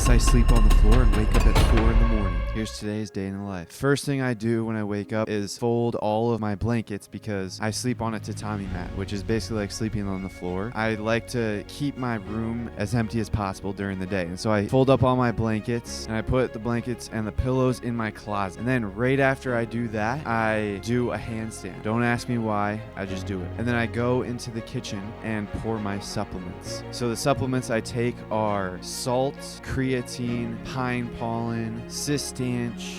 guess I sleep on the floor and wake up at 4 in the morning. Here's today's day in the life. First thing I do when I wake up is fold all of my blankets because I sleep on a tatami mat, which is basically like sleeping on the floor. I like to keep my room as empty as possible during the day. And so I fold up all my blankets and I put the blankets and the pillows in my closet. And then right after I do that, I do a handstand. Don't ask me why, I just do it. And then I go into the kitchen and pour my supplements. So the supplements I take are salt, creatine, pine pollen, cysteine,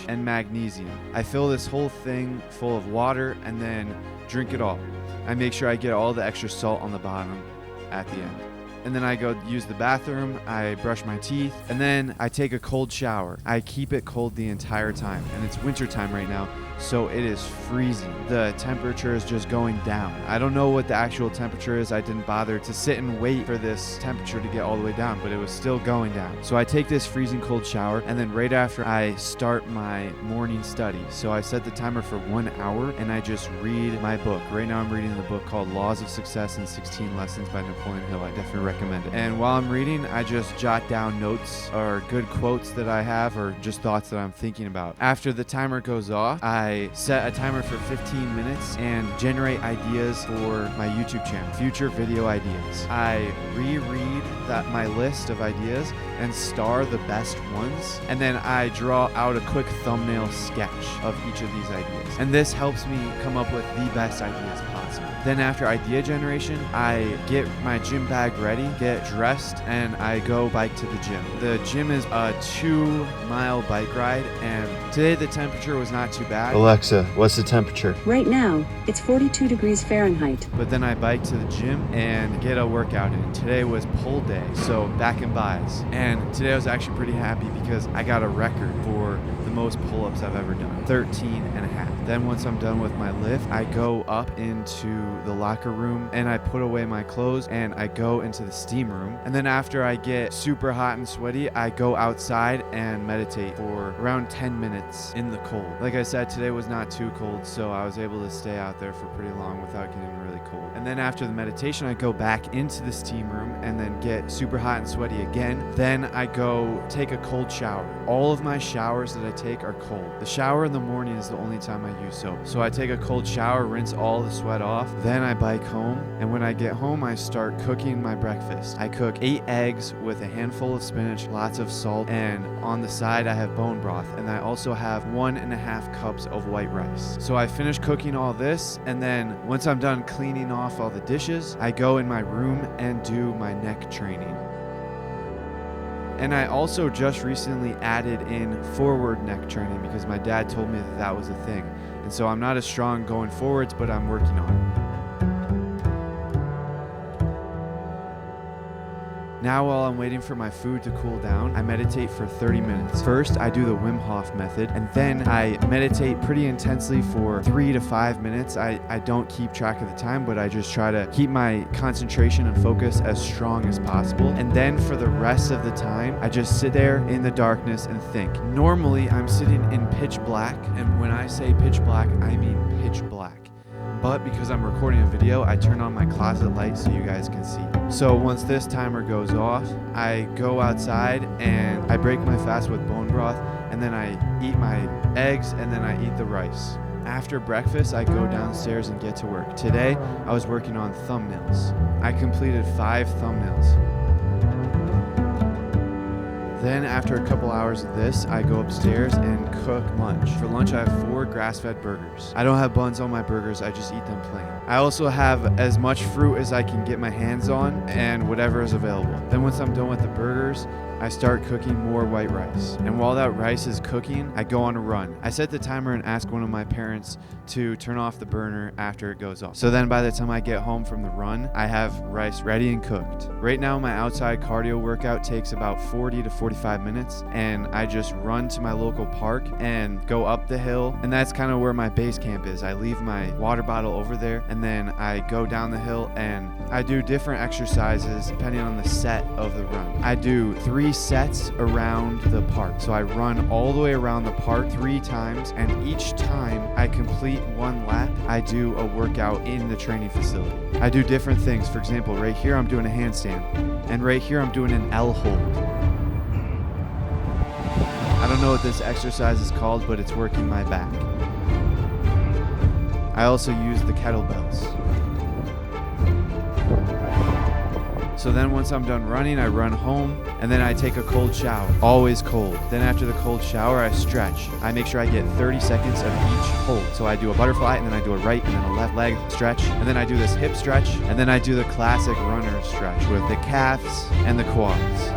and magnesium. I fill this whole thing full of water and then drink it all. I make sure I get all the extra salt on the bottom at the end. And then I go use the bathroom, I brush my teeth, and then I take a cold shower. I keep it cold the entire time, and it's winter time right now, so it is freezing. The temperature is just going down. I don't know what the actual temperature is. I didn't bother to sit and wait for this temperature to get all the way down, but it was still going down. So I take this freezing cold shower, and then right after I start my morning study. So I set the timer for 1 hour, and I just read my book. Right now I'm reading the book called Laws of Success in 16 Lessons by Napoleon Hill. I definitely recommend it. And while I'm reading, I just jot down notes or good quotes that I have or just thoughts that I'm thinking about. After the timer goes off, I set a timer for 15 minutes and generate ideas for my YouTube channel, future video ideas. I reread my list of ideas and star the best ones, and then I draw out a quick thumbnail sketch of each of these ideas. And this helps me come up with the best ideas possible. Then after idea generation, I get my gym bag ready, get dressed, and I go bike to the gym. The gym is a 2-mile bike ride, and today the temperature was not too bad. Alexa, what's the temperature? Right now, it's 42 degrees Fahrenheit. But then I bike to the gym and get a workout in. Today was pull day, so back and buys. And today I was actually pretty happy because I got a record for the most pull-ups I've ever done, 13 and a half. Then once I'm done with my lift, I go up into the locker room and I put away my clothes and I go into the steam room. And then after I get super hot and sweaty, I go outside and meditate for around 10 minutes in the cold. Like I said, today was not too cold, so I was able to stay out there for pretty long without getting really cold. And then after the meditation, I go back into the steam room and then get super hot and sweaty again. Then I go take a cold shower. All of my showers that I take are cold. The shower in the morning is the only time I use soap. So I take a cold shower, rinse all the sweat off. Then I bike home. And when I get home, I start cooking my breakfast. I cook 8 eggs with a handful of spinach, lots of salt, and on the side I have bone broth. And I also have 1.5 cups of white rice. So I finish cooking all this, and then once I'm done cleaning off all the dishes, I go in my room and do my neck training. And I also just recently added in forward neck training because my dad told me that that was a thing. And so I'm not as strong going forwards, but I'm working on it. Now while I'm waiting for my food to cool down, I meditate for 30 minutes. First, I do the Wim Hof method, and then I meditate pretty intensely for 3 to 5 minutes. I don't keep track of the time, but I just try to keep my concentration and focus as strong as possible. And then for the rest of the time, I just sit there in the darkness and think. Normally, I'm sitting in pitch black, and when I say pitch black, I mean pitch black. But because I'm recording a video, I turn on my closet light so you guys can see. So once this timer goes off, I go outside and I break my fast with bone broth, and then I eat my eggs, and then I eat the rice. After breakfast, I go downstairs and get to work. Today, I was working on thumbnails. I completed 5 thumbnails. Then after a couple hours of this, I go upstairs and cook lunch. For lunch, I have 4 grass-fed burgers. I don't have buns on my burgers, I just eat them plain. I also have as much fruit as I can get my hands on and whatever is available. Then once I'm done with the burgers, I start cooking more white rice. And while that rice is cooking, I go on a run. I set the timer and ask one of my parents to turn off the burner after it goes off. So then by the time I get home from the run, I have rice ready and cooked. Right now, my outside cardio workout takes about 40 to 45 minutes, and I just run to my local park and go up the hill, and that's kind of where my base camp is. I leave my water bottle over there, and then I go down the hill, and I do different exercises depending on the set of the run. I do 3 sets around the park. So I run all the way around the park 3 times, and each time I complete 1 lap, I do a workout in the training facility. I do different things. For example, right here I'm doing a handstand, and right here I'm doing an L hold. know what this exercise is called, but it's working my back. I also use the kettlebells. So then once I'm done running, I run home, and then I take a cold shower. Always cold. Then after the cold shower, I stretch. I make sure I get 30 seconds of each hold. So I do a butterfly, and then I do a right and then a left leg stretch, and then I do this hip stretch, and then I do the classic runner stretch with the calves and the quads.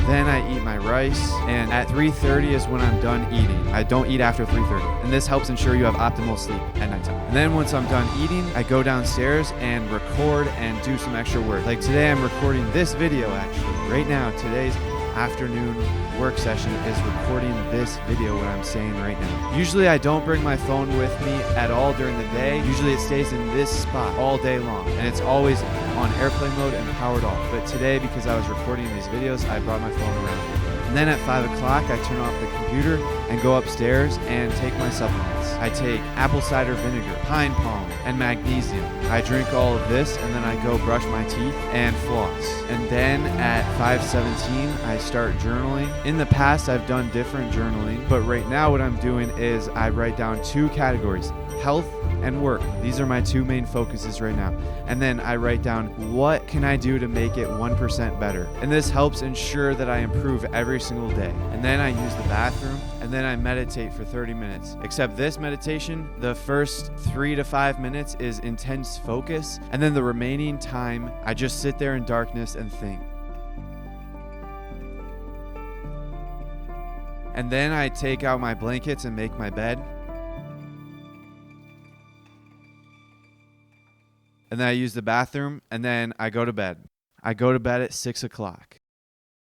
Then I eat my rice, and at 3:30 is when I'm done eating. I don't eat after 3:30, and this helps ensure you have optimal sleep at nighttime. And then once I'm done eating, I go downstairs and record and do some extra work. Like today, I'm recording this video actually. Right now, today's afternoon work session is recording this video, what I'm saying right now. Usually I don't bring my phone with me at all during the day. Usually it stays in this spot all day long, and it's always on airplane mode and powered off. But today, because I was recording these videos, I brought my phone around. And then at 5 o'clock, I turn off the computer and go upstairs and take my supplements. I take apple cider vinegar, pine palm, and magnesium. I drink all of this, and then I go brush my teeth and floss. And then at 5:17, I start journaling. In the past, I've done different journaling, but right now what I'm doing is I write down 2 categories: health and work. These are my 2 main focuses right now. And then I write down, what can I do to make it 1% better? And this helps ensure that I improve every single day. And then I use the bathroom, and then I meditate for 30 minutes. Except this meditation, the first 3 to 5 minutes is intense focus, and then the remaining time, I just sit there in darkness and think. And then I take out my blankets and make my bed. And then I use the bathroom, and then I go to bed. I go to bed at 6 o'clock.